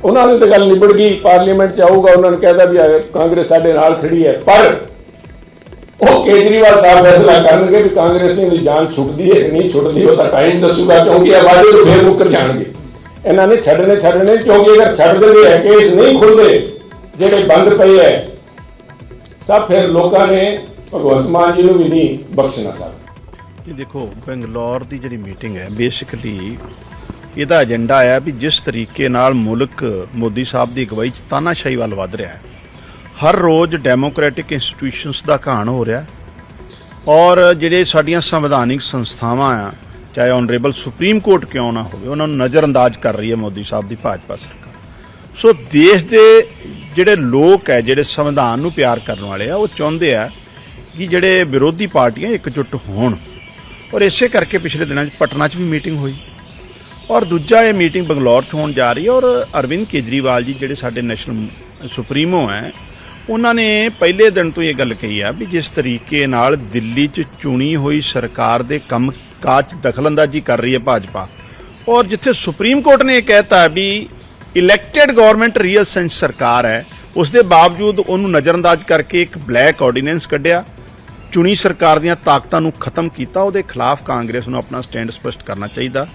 उन्होंने तो गल निबड़ गई, पार्लीमेंट च आऊगा, उन्होंने कहता भी कांग्रेस साडे नाल खड़ी है, पर वो केजरीवाल साहब फैसला करेंगे भी कांग्रेस की जान छुटती है नहीं छुटती, वो तो टाइम दसूगा, क्योंकि वादे तो फिर मुकर जाएंगे। इन्होंने छड़ने क्योंकि अगर छड़ देंगे है केस नहीं खुलते जेडे बंद पे है सब, फिर लोगों ने भगवंत मान जी को भी नहीं बख्शना। साहब ये देखो बेंगलौर की जी मीटिंग है, बेसिकली ਇਹਦਾ ਏਜੰਡਾ ਹੈ ਵੀ ਜਿਸ ਤਰੀਕੇ ਨਾਲ ਮੁਲਕ ਮੋਦੀ ਸਾਹਿਬ ਦੀ ਅਗਵਾਈ 'ਚ ਤਾਨਾਸ਼ਾਹੀ ਵੱਲ ਵੱਧ ਰਿਹਾ ਹੈ, ਹਰ ਰੋਜ਼ ਡੈਮੋਕ੍ਰੈਟਿਕ ਇੰਸਟੀਟਿਊਸ਼ਨਸ ਦਾ ਘਾਣ ਹੋ ਰਿਹਾ ਔਰ ਜਿਹੜੇ ਸਾਡੀਆਂ ਸੰਵਿਧਾਨਿਕ ਸੰਸਥਾਵਾਂ ਆ, ਚਾਹੇ ਆਨਰੇਬਲ ਸੁਪਰੀਮ ਕੋਰਟ ਕਿਉਂ ਨਾ ਹੋਵੇ, ਉਹਨਾਂ ਨੂੰ ਨਜ਼ਰਅੰਦਾਜ਼ ਕਰ ਰਹੀ ਹੈ ਮੋਦੀ ਸਾਹਿਬ ਦੀ ਭਾਜਪਾ ਸਰਕਾਰ। ਸੋ ਦੇਸ਼ ਦੇ ਜਿਹੜੇ ਲੋਕ ਹੈ, ਜਿਹੜੇ ਸੰਵਿਧਾਨ ਨੂੰ ਪਿਆਰ ਕਰਨ ਵਾਲੇ ਆ, ਉਹ ਚਾਹੁੰਦੇ ਆ ਕਿ ਜਿਹੜੇ ਵਿਰੋਧੀ ਪਾਰਟੀਆਂ ਇਕਜੁੱਟ ਹੋਣ ਔਰ ਇਸੇ ਕਰਕੇ ਪਿਛਲੇ ਦਿਨਾਂ 'ਚ ਪਟਨਾ 'ਚ ਵੀ ਮੀਟਿੰਗ ਹੋਈ ਔਰ ਦੂਜਾ ਇਹ ਮੀਟਿੰਗ ਬੰਗਲੌਰ 'ਚ ਹੋਣ ਜਾ ਰਹੀ ਹੈ। ਔਰ ਅਰਵਿੰਦ ਕੇਜਰੀਵਾਲ ਜੀ ਜਿਹੜੇ ਸਾਡੇ ਨੈਸ਼ਨਲ ਸੁਪਰੀਮੋ ਹੈ, ਉਹਨਾਂ ਨੇ ਪਹਿਲੇ ਦਿਨ ਤੋਂ ਇਹ ਗੱਲ ਕਹੀ ਆ ਵੀ ਜਿਸ ਤਰੀਕੇ ਨਾਲ ਦਿੱਲੀ 'ਚ ਚੁਣੀ ਹੋਈ ਸਰਕਾਰ ਦੇ ਕੰਮ ਕਾਜ 'ਚ ਦਖਲਅੰਦਾਜ਼ੀ ਕਰ ਰਹੀ ਹੈ ਭਾਜਪਾ, ਔਰ ਜਿੱਥੇ ਸੁਪਰੀਮ ਕੋਰਟ ਨੇ ਇਹ ਕਹਿਤਾ ਵੀ ਇਲੈਕਟਿਡ ਗਵਰਨਮੈਂਟ ਰੀਅਲ ਸੈਂਸ ਸਰਕਾਰ ਹੈ, ਉਸ ਦੇ ਬਾਵਜੂਦ ਉਹਨੂੰ ਨਜ਼ਰਅੰਦਾਜ਼ ਕਰਕੇ ਇੱਕ ਬਲੈਕ ਆਰਡੀਨੈਂਸ ਕੱਢਿਆ, ਚੁਣੀ ਸਰਕਾਰ ਦੀਆਂ ਤਾਕਤਾਂ ਨੂੰ ਖਤਮ ਕੀਤਾ। ਉਹਦੇ ਖਿਲਾਫ ਕਾਂਗਰਸ ਨੂੰ ਆਪਣਾ ਸਟੈਂਡ ਸਪਸ਼ਟ ਕਰਨਾ ਚਾਹੀਦਾ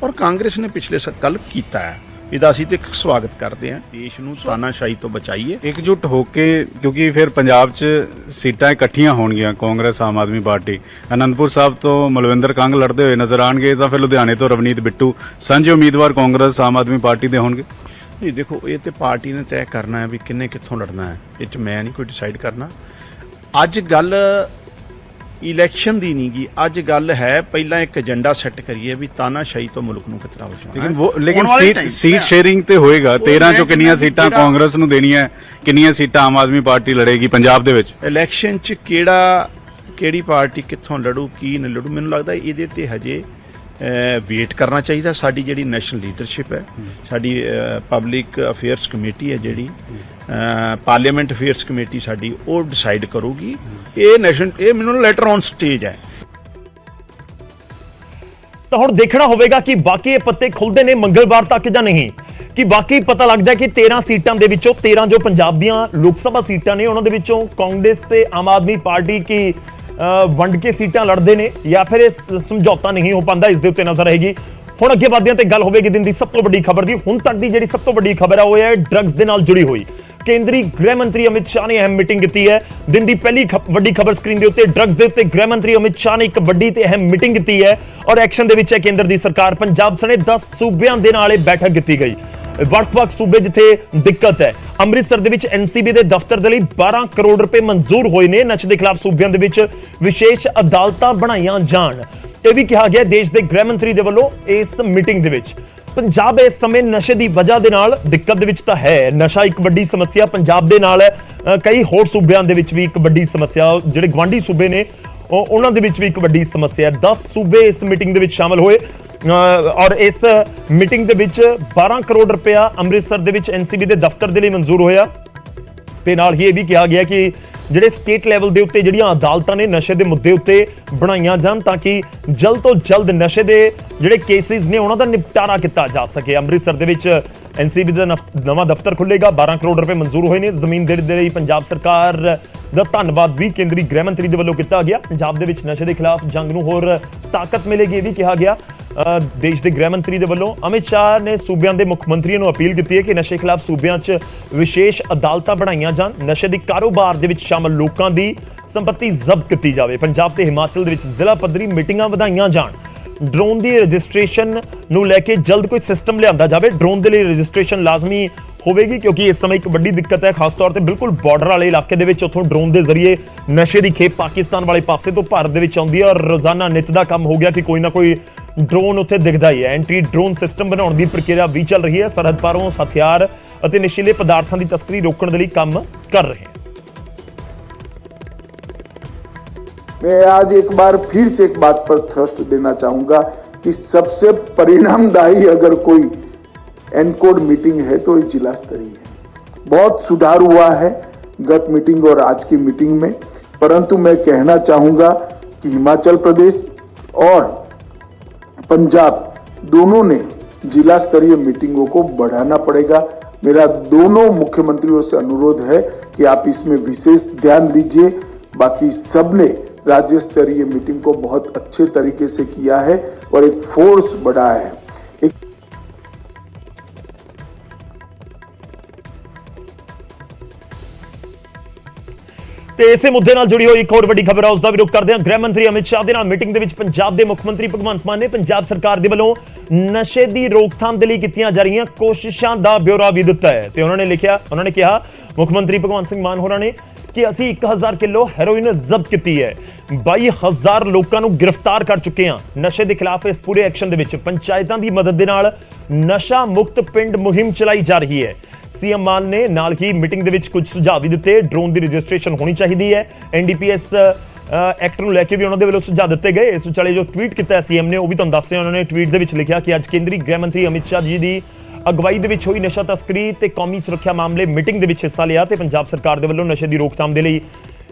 ਔਰ ਕਾਂਗਰਸ ਨੇ ਪਿਛਲੇ ਕੱਲ ਕੀਤਾ ਹੈ। ਇਹਦਾ ਅਸੀਂ ਤੇ ਸਵਾਗਤ ਕਰਦੇ ਹਾਂ। ਦੇਸ਼ ਨੂੰ ਤਾਨਾਸ਼ਾਹੀ ਤੋਂ ਬਚਾਈਏ ਇਕਜੁੱਟ ਹੋ ਕੇ, ਕਿਉਂਕਿ ਫਿਰ ਪੰਜਾਬ 'ਚ ਸੀਟਾਂ ਇਕੱਠੀਆਂ ਹੋਣਗੀਆਂ। ਕਾਂਗਰਸ ਆਮ ਆਦਮੀ ਪਾਰਟੀ ਅਨੰਦਪੁਰ ਸਾਹਿਬ ਤੋਂ ਮਲਵਿੰਦਰ ਕੰਗ ਲੜਦੇ ਹੋਏ ਨਜ਼ਰ ਆਣਗੇ, ਤਾਂ ਫਿਰ ਲੁਧਿਆਣੇ ਤੋਂ ਰਵਨੀਤ ਬਿੱਟੂ ਸਾਂਝੇ ਉਮੀਦਵਾਰ ਕਾਂਗਰਸ ਆਮ ਆਦਮੀ ਪਾਰਟੀ ਦੇ ਹੋਣਗੇ। ਨਹੀਂ, ਦੇਖੋ ਇਹ ਤੇ ਪਾਰਟੀ ਨੇ ਤੈਅ ਕਰਨਾ ਹੈ ਵੀ ਕਿੰਨੇ ਕਿੱਥੋਂ ਲੜਨਾ ਹੈ, ਇਹ 'ਚ ਮੈਂ ਨਹੀਂ ਕੋਈ ਡਿਸਾਈਡ ਕਰਨਾ। ਅੱਜ ਗੱਲ ਇਲੈਕਸ਼ਨ ਦੀ ਨਹੀਂ ਗੀ, ਅੱਜ ਗੱਲ ਹੈ ਪਹਿਲਾਂ ਇੱਕ ਏਜੰਡਾ ਸੈੱਟ ਕਰੀਏ ਵੀ ਤਾਨਾਸ਼ਾਹੀ ਤੋਂ ਮੁਲਕ ਨੂੰ ਕਿਤਨਾ ਬਚਾਉਣਾ। ਲੇਕਿਨ ਸੀਟ ਸ਼ੇਅਰਿੰਗ ਤੇ ਹੋਏਗਾ। 13 ਚੋਂ ਕਿੰਨੀਆਂ ਸੀਟਾਂ ਕਾਂਗਰਸ ਨੂੰ ਦੇਣੀਆਂ, ਕਿੰਨੀਆਂ ਸੀਟਾਂ ਆਮ ਆਦਮੀ ਪਾਰਟੀ ਲੜੇਗੀ ਪੰਜਾਬ ਦੇ ਵਿੱਚ? ਇਲੈਕਸ਼ਨ 'ਚ ਕਿਹੜੀ ਪਾਰਟੀ ਕਿੱਥੋਂ ਲੜੂ, ਕੀ ਨਹੀਂ ਲੜੂ, ਮੈਨੂੰ ਲੱਗਦਾ ਇਹਦੇ ਤੇ ਹਜੇ ਵੇਟ ਕਰਨਾ ਚਾਹੀਦਾ। ਸਾਡੀ ਜਿਹੜੀ ਨੈਸ਼ਨਲ ਲੀਡਰਸ਼ਿਪ ਹੈ, ਸਾਡੀ ਪਬਲਿਕ ਅਫੇਅਰਸ ਕਮੇਟੀ ਹੈ, ਜਿਹੜੀ ਪਾਰਲੀਮੈਂਟ ਅਫੇਅਰਸ ਕਮੇਟੀ ਸਾਡੀ, ਉਹ ਡਿਸਾਈਡ ਕਰੂਗੀ। ਇਹ ਮੈਨੂੰ ਲੈਟਰ ਔਨ ਸਟੇਜ ਹੈ। ਤਾਂ ਹੁਣ ਦੇਖਣਾ ਹੋਵੇਗਾ ਕਿ ਬਾਕੀ ਇਹ ਪੱਤੇ ਖੁੱਲਦੇ ਨੇ ਮੰਗਲਵਾਰ ਤੱਕ ਜਾਂ ਨਹੀਂ, ਕਿ ਬਾਕੀ ਪਤਾ ਲੱਗਦਾ ਕਿ 13 ਸੀਟਾਂ ਦੇ ਵਿੱਚੋਂ 13 ਜੋ ਪੰਜਾਬ ਦੀਆਂ ਲੋਕ ਸਭਾ ਸੀਟਾਂ ਨੇ, ਉਹਨਾਂ ਦੇ ਵਿੱਚੋਂ ਕਾਂਗਰਸ ਤੇ ਆਮ ਆਦਮੀ ਪਾਰਟੀ ਕੀ ਵੰਡ ਕੇ ਸੀਟਾਂ ਲੜਦੇ ਨੇ ਜਾਂ ਫਿਰ ਇਹ ਸਮਝੌਤਾ ਨਹੀਂ ਹੋ ਪਾਉਂਦਾ, ਇਸ ਦੇ ਉੱਤੇ ਨਜ਼ਰ ਰਹੇਗੀ। ਹੁਣ ਅੱਗੇ ਵਧਦੇ ਹਾਂ ਤੇ ਗੱਲ ਹੋਵੇਗੀ ਦਿਨ ਦੀ ਸਭ ਤੋਂ ਵੱਡੀ ਖਬਰ ਦੀ। ਹੁਣ ਤੱਕ ਦੀ ਜਿਹੜੀ ਸਭ ਤੋਂ ਵੱਡੀ ਖਬਰ ਹੈ ਉਹ ਹੈ ਡਰੱਗਸ ਦੇ ਨਾਲ ਜੁੜੀ ਹੋਈ। ਕੇਂਦਰੀ ਗ੍ਰਹਿ ਮੰਤਰੀ ਅਮਿਤ ਸ਼ਾਹ ਨੇ ਅਹਿਮ ਮੀਟਿੰਗ ਕੀਤੀ ਹੈ। ਦਿਨ ਦੀ ਪਹਿਲੀ ਵੱਡੀ ਖਬਰ ਸਕਰੀਨ ਦੇ ਉੱਤੇ ਡਰੱਗਸ ਦੇ ਉੱਤੇ ਗ੍ਰਹਿ ਮੰਤਰੀ ਅਮਿਤ ਸ਼ਾਹ ਨੇ ਇੱਕ ਵੱਡੀ ਤੇ ਅਹਿਮ ਮੀਟਿੰਗ ਕੀਤੀ ਹੈ ਔਰ ਐਕਸ਼ਨ ਦੇ ਵਿੱਚ ਹੈ ਕੇਂਦਰ ਦੀ ਸਰਕਾਰ। ਪੰਜਾਬ ਸਣੇ 10 ਸੂਬਿਆਂ ਦੇ ਨਾਲ ਇਹ ਬੈਠਕ ਕੀਤੀ ਗਈ। ਵੱਖ-ਵੱਖ ਸੂਬੇ ਜਿੱਥੇ ਦਿੱਕਤ ਹੈ, ਅੰਮ੍ਰਿਤਸਰ ਦੇ ਵਿੱਚ ਐਨਸੀਬੀ ਦੇ ਦਫ਼ਤਰ ਦੇ ਲਈ 12 ਕਰੋੜ ਰੁਪਏ ਮਨਜ਼ੂਰ ਹੋਏ ਨੇ। ਨਸ਼ੇ ਦੇ ਖਿਲਾਫ ਸੂਬਿਆਂ ਦੇ ਵਿੱਚ ਵਿਸ਼ੇਸ਼ ਅਦਾਲਤਾਂ ਬਣਾਈਆਂ ਜਾਣ, ਇਹ ਵੀ ਕਿਹਾ ਗਿਆ ਦੇਸ਼ ਦੇ ਗ੍ਰਹਿ ਮੰਤਰੀ ਦੇ ਵੱਲੋਂ ਇਸ ਮੀਟਿੰਗ ਦੇ ਵਿੱਚ। ਪੰਜਾਬ ਇਸ ਸਮੇਂ ਨਸ਼ੇ ਦੀ ਵਜ੍ਹਾ ਦੇ ਨਾਲ ਦਿੱਕਤ ਦੇ ਵਿੱਚ ਤਾਂ ਹੈ। ਨਸ਼ਾ ਇੱਕ ਵੱਡੀ ਸਮੱਸਿਆ ਪੰਜਾਬ ਦੇ ਨਾਲ ਹੈ, ਕਈ ਹੋਰ ਸੂਬਿਆਂ ਦੇ ਵਿੱਚ ਵੀ ਇੱਕ ਵੱਡੀ ਸਮੱਸਿਆ, ਜਿਹੜੇ ਗਵਾਂਢੀ ਸੂਬੇ ਨੇ ਉਹਨਾਂ ਦੇ ਵਿੱਚ ਵੀ ਇੱਕ ਵੱਡੀ ਸਮੱਸਿਆ ਹੈ। 10 ਸੂਬੇ ਇਸ ਮੀਟਿੰਗ ਦੇ ਵਿੱਚ ਸ਼ਾਮਲ ਹੋਏ ਔਰ ਇਸ ਮੀਟਿੰਗ ਦੇ ਵਿੱਚ 12 ਕਰੋੜ ਰੁਪਇਆ ਅੰਮ੍ਰਿਤਸਰ ਦੇ ਵਿੱਚ ਐਨਸੀਬੀ ਦੇ ਦਫ਼ਤਰ ਦੇ ਲਈ ਮਨਜ਼ੂਰ ਹੋਇਆ ਤੇ ਨਾਲ ਹੀ ਇਹ ਵੀ ਕਿਹਾ ਗਿਆ ਕਿ ਜਿਹੜੇ ਸਟੇਟ ਲੈਵਲ ਦੇ ਉੱਤੇ ਜਿਹੜੀਆਂ ਅਦਾਲਤਾਂ ਨੇ ਨਸ਼ੇ ਦੇ ਮੁੱਦੇ ਉੱਤੇ ਬਣਾਈਆਂ ਜਾਣ ਤਾਂ ਕਿ ਜਲਦ ਤੋਂ ਜਲਦ ਨਸ਼ੇ ਦੇ ਜਿਹੜੇ ਕੇਸਿਸ ਨੇ ਉਹਨਾਂ ਦਾ ਨਿਪਟਾਰਾ ਕੀਤਾ ਜਾ ਸਕੇ। ਅੰਮ੍ਰਿਤਸਰ ਦੇ ਵਿੱਚ ਐਨਸੀਬੀ ਦਾ ਨਵਾਂ ਦਫ਼ਤਰ ਖੁੱਲੇਗਾ। 12 ਕਰੋੜ ਰੁਪਏ ਮਨਜ਼ੂਰ ਹੋਏ ਨੇ। ਜ਼ਮੀਨ ਦੇ ਲਈ ਪੰਜਾਬ ਸਰਕਾਰ ਦਾ ਧੰਨਵਾਦ ਵੀ ਕੇਂਦਰੀ ਗ੍ਰਹਿ ਮੰਤਰੀ ਦੇ ਵੱਲੋਂ ਕੀਤਾ ਗਿਆ। ਪੰਜਾਬ ਦੇ ਵਿੱਚ ਨਸ਼ੇ ਦੇ ਖਿਲਾਫ ਜੰਗ ਨੂੰ ਹੋਰ ਤਾਕਤ ਮਿਲੇਗੀ, ਇਹ ਵੀ ਕਿਹਾ ਗਿਆ। ਦੇਸ਼ ਦੇ ਗ੍ਰਹਿ ਮੰਤਰੀ ਦੇ ਵੱਲੋਂ ਅਮਿਤ ਸ਼ਾਹ ਨੇ ਸੂਬਿਆਂ ਦੇ ਮੁੱਖ ਮੰਤਰੀਆਂ ਨੂੰ ਅਪੀਲ ਕੀਤੀ ਹੈ ਕਿ ਨਸ਼ੇ ਖਿਲਾਫ ਸੂਬਿਆਂ 'ਚ ਵਿਸ਼ੇਸ਼ ਅਦਾਲਤਾਂ ਬਣਾਈਆਂ ਜਾਣ, ਨਸ਼ੇ ਦੀ ਕਾਰੋਬਾਰ ਦੇ ਵਿੱਚ ਸ਼ਾਮਲ ਲੋਕਾਂ ਦੀ ਸੰਪਤੀ ਜ਼ਬਤ ਕੀਤੀ ਜਾਵੇ। ਪੰਜਾਬ ਤੇ ਹਿਮਾਚਲ ਦੇ ਵਿੱਚ ਜ਼ਿਲ੍ਹਾ ਪੱਧਰੀ ਮੀਟਿੰਗਾਂ ਵਧਾਈਆਂ ਜਾਣ। ਡਰੋਨ ਦੀ ਰਜਿਸਟ੍ਰੇਸ਼ਨ ਨੂੰ ਲੈ ਕੇ ਜਲਦ ਕੋਈ ਸਿਸਟਮ ਲਿਆਂਦਾ ਜਾਵੇ। ਡਰੋਨ ਦੇ ਲਈ ਰਜਿਸਟ੍ਰੇਸ਼ਨ ਲਾਜ਼ਮੀ ਹੋਵੇਗੀ ਕਿਉਂਕਿ ਇਸ ਸਮੇਂ ਇੱਕ ਵੱਡੀ ਦਿੱਕਤ ਹੈ, ਖਾਸ ਤੌਰ ਤੇ ਬਿਲਕੁਲ ਬਾਰਡਰ ਵਾਲੇ ਇਲਾਕੇ ਦੇ ਵਿੱਚ। ਉੱਥੋਂ ਡਰੋਨ ਦੇ ਜ਼ਰੀਏ ਨਸ਼ੇ ਦੀ ਖੇਪ ਪਾਕਿਸਤਾਨ ਵਾਲੇ ਪਾਸੇ ਤੋਂ ਭਾਰਤ ਦੇ ਵਿੱਚ ਆਉਂਦੀ ਹੈ ਔਰ ਰੋਜ਼ਾਨਾ ਨਿੱਤ ਦਾ ਕੰਮ ਹੋ ਗਿਆ ਕਿ ਕੋਈ ਨਾ ਕੋਈ ਡਰੋਨ ਉੱਥੇ ਦਿਖਦਾ ਹੀ ਹੈ। ਐਂਟੀ ਡਰੋਨ ਸਿਸਟਮ ਬਣਾਉਣ ਦੀ ਪ੍ਰਕਿਰਿਆ ਵੀ ਚੱਲ ਰਹੀ ਹੈ। ਸਰਹੱਦ ਪਾਰੋਂ ਹਥਿਆਰ ਅਤੇ ਨਸ਼ੀਲੇ ਪਦਾਰਥਾਂ ਦੀ ਤਸਕਰੀ रोकने के लिए काम कर रहे हैं। मैं आज एक बार फिर से एक बात पर थ्रस्ट देना चाहूंगा कि सबसे परिणामदायी अगर कोई एनकोड मीटिंग है तो ये जिला स्तरीय है। बहुत सुधार हुआ है गत मीटिंग और आज की मीटिंग में, परंतु मैं कहना चाहूंगा कि हिमाचल प्रदेश और पंजाब दोनों ने जिला स्तरीय मीटिंगों को बढ़ाना पड़ेगा। मेरा दोनों मुख्यमंत्रियों से अनुरोध है कि आप इसमें विशेष ध्यान दीजिए। बाकी सबने राज्य स्तरीय मीटिंग को बहुत अच्छे तरीके से किया है और एक फोर्स बढ़ा है। ਤੇ ਇਸੇ ਮੁੱਦੇ ਨਾਲ ਜੁੜੀ ਹੋਈ ਇੱਕ ਹੋਰ ਵੱਡੀ ਖਬਰ ਆ, ਉਸ ਦਾ ਵੀ ਰੁਖ ਕਰਦੇ ਹਾਂ। ਗ੍ਰਹਿ ਮੰਤਰੀ ਅਮਿਤ ਸ਼ਾਹ ਦੇ ਨਾਲ ਮੀਟਿੰਗ ਦੇ ਵਿੱਚ ਪੰਜਾਬ ਦੇ ਮੁੱਖ ਮੰਤਰੀ ਭਗਵੰਤ ਮਾਨ ਨੇ ਪੰਜਾਬ ਸਰਕਾਰ ਦੇ ਵੱਲੋਂ ਨਸ਼ੇ ਦੀ ਰੋਕਥਾਮ ਦੇ ਲਈ ਕੀਤੀਆਂ ਜਾ ਰਹੀਆਂ ਕੋਸ਼ਿਸ਼ਾਂ ਦਾ ਬਿਊਰਾ ਵੀ ਦਿੱਤਾ ਹੈ ਤੇ ਉਹਨਾਂ ਨੇ ਕਿਹਾ ਮੁੱਖ ਮੰਤਰੀ ਭਗਵੰਤ ਸਿੰਘ ਮਾਨ ਹੋਰਾਂ ਨੇ ਕਿ ਅਸੀਂ 1000 ਕਿਲੋ ਹੈਰੋਇਨ ਜ਼ਬਤ ਕੀਤੀ ਹੈ, 22000 ਲੋਕਾਂ ਨੂੰ ਗ੍ਰਿਫਤਾਰ ਕਰ ਚੁੱਕੇ ਹਾਂ। ਨਸ਼ੇ ਦੇ ਖਿਲਾਫ ਇਸ ਪੂਰੇ ਐਕਸ਼ਨ ਦੇ ਵਿੱਚ ਪੰਚਾਇਤਾਂ ਦੀ ਮਦਦ ਦੇ ਨਾਲ ਨਸ਼ਾ ਮੁਕਤ ਪਿੰਡ ਮੁਹਿੰਮ ਚਲਾਈ ਜਾ ਰਹੀ ਹੈ। ਸੀਐਮ ਮਾਨ ਨੇ ਨਾਲ ਹੀ ਮੀਟਿੰਗ ਦੇ ਵਿੱਚ ਕੁਝ ਸੁਝਾਅ ਵੀ ਦਿੱਤੇ। ਡਰੋਨ ਦੀ ਰਜਿਸਟ੍ਰੇਸ਼ਨ ਹੋਣੀ ਚਾਹੀਦੀ ਹੈ। ਐਨਡੀਪੀਐਸ ਐਕਟ ਨੂੰ ਲੈ ਕੇ ਵੀ ਉਹਨਾਂ ਦੇ ਵੱਲੋਂ ਸੁਝਾਅ ਦਿੱਤੇ ਗਏ। ਇਸ ਵਿਚਾਲੇ ਜੋ ਟਵੀਟ ਕੀਤਾ ਸੀਐਮ ਨੇ ਉਹ ਵੀ ਤੁਹਾਨੂੰ ਦੱਸ ਰਿਹਾ। ਉਹਨਾਂ ਨੇ ਟਵੀਟ ਦੇ ਵਿੱਚ ਲਿਖਿਆ ਕਿ ਅੱਜ ਕੇਂਦਰੀ ਗ੍ਰਹਿ ਮੰਤਰੀ ਅਮਿਤ ਸ਼ਾਹ ਜੀ ਦੀ ਅਗਵਾਈ ਦੇ ਵਿੱਚ ਹੋਈ ਨਸ਼ਾ ਤਸਕਰੀ ਤੇ ਕੌਮੀ ਸੁਰੱਖਿਆ ਮਾਮਲੇ ਮੀਟਿੰਗ ਦੇ ਵਿੱਚ ਹਿੱਸਾ ਲਿਆ ਤੇ ਪੰਜਾਬ ਸਰਕਾਰ ਦੇ ਵੱਲੋਂ ਨਸ਼ੇ ਦੀ ਰੋਕਥਾਮ ਦੇ ਲਈ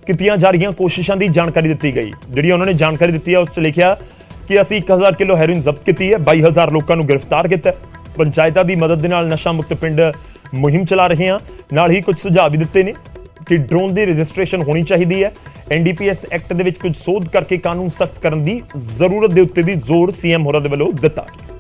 ਕੀਤੀਆਂ ਜਾ ਰਹੀਆਂ ਕੋਸ਼ਿਸ਼ਾਂ ਦੀ ਜਾਣਕਾਰੀ ਦਿੱਤੀ ਗਈ। ਜਿਹੜੀ ਉਹਨਾਂ ਨੇ ਜਾਣਕਾਰੀ ਦਿੱਤੀ ਹੈ ਉਸ 'ਚ ਲਿਖਿਆ ਕਿ ਅਸੀਂ 1000 ਕਿਲੋ ਹੈਰੋਇਨ ਜ਼ਬਤ ਕੀਤੀ ਹੈ, 22000 ਲੋਕਾਂ ਨੂੰ ਗ੍ਰਿਫਤਾਰ ਕੀਤਾ, ਪੰਚਾਇਤਾਂ ਦੀ ਮਦਦ ਦੇ ਨਾਲ ਨਸ਼ਾ ਮੁਕਤ ਪਿੰਡ ਮੁਹਿੰਮ ਚਲਾ ਰਹੇ ਹਾਂ। ਨਾਲ ਹੀ ਕੁਝ ਸੁਝਾਅ ਵੀ ਦਿੱਤੇ ਨੇ ਕਿ ਡਰੋਨ ਦੀ ਰਜਿਸਟ੍ਰੇਸ਼ਨ ਹੋਣੀ ਚਾਹੀਦੀ ਹੈ। ਐਨਡੀਪੀਐਸ ਐਕਟ ਦੇ ਵਿੱਚ ਕੁਝ ਸੋਧ ਕਰਕੇ ਕਾਨੂੰਨ ਸਖਤ ਕਰਨ ਦੀ ਜ਼ਰੂਰਤ ਦੇ ਉੱਤੇ ਵੀ ਜ਼ੋਰ ਸੀਐਮ ਹੋਰਾਂ ਦੇ ਵੱਲੋਂ ਦਿੱਤਾ ਗਿਆ।